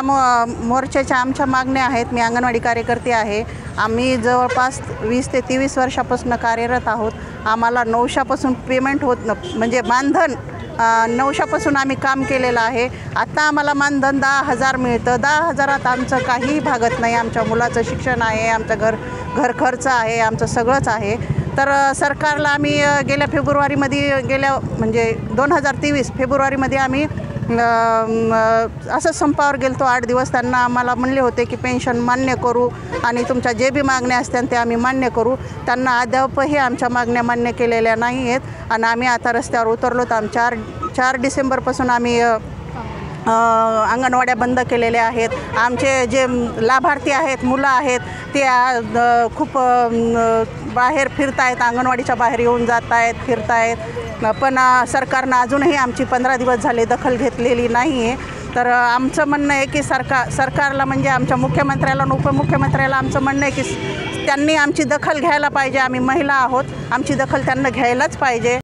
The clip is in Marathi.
ज्या मोर्चाच्या आमच्या मागण्या आहेत, मी अंगणवाडी कार्यकर्ते आहे, आम्ही जवळपास 20 ते 23 वर्षापासून कार्यरत आहोत। आम्हाला 900पासून पेमेंट होत म्हणजे मानधन 900पासून आम्ही काम केलेलं आहे। आता आम्हाला मानधन 10,000 मिळतं। 10,000त आमचं काहीही भागत नाही। आमच्या मुलाचं शिक्षण आहे, आमचं घर खर्च आहे, आमचं सगळंच आहे। तर सरकारला आम्ही गेल्या फेब्रुवारीमध्ये म्हणजे 2023 फेब्रुवारीमध्ये आम्ही असं संपावर गेलतो 8 दिवस। त्यांना आम्हाला म्हणले होते की पेन्शन मान्य करू आणि तुमच्या जे बी मागण्या असतील ते आम्ही मान्य करू। त्यांना अद्यापही आमच्या मागण्या मान्य केलेल्या नाही आहेत आणि आम्ही आता रस्त्यावर उतरलो। तर 4 डिसेंबरपासून आम्ही अंगणवाड्या बंद केलेल्या आहेत। आमचे जे लाभार्थी आहेत, मुलं आहेत, ते खूप बाहेर फिरत आहेत, अंगणवाडीच्या बाहेर येऊन जात आहेत, फिरत आहेत, पण सरकारनं अजूनही आमची 15 दिवस झाले दखल घेतलेली नाही आहे। तर आमचं म्हणणं आहे की सरकारला म्हणजे आमच्या मुख्यमंत्र्याला आणि उपमुख्यमंत्र्याला आमचं म्हणणं आहे की त्यांनी आमची दखल घ्यायला पाहिजे। आम्ही महिला आहोत, आमची दखल त्यांना घ्यायलाच पाहिजे।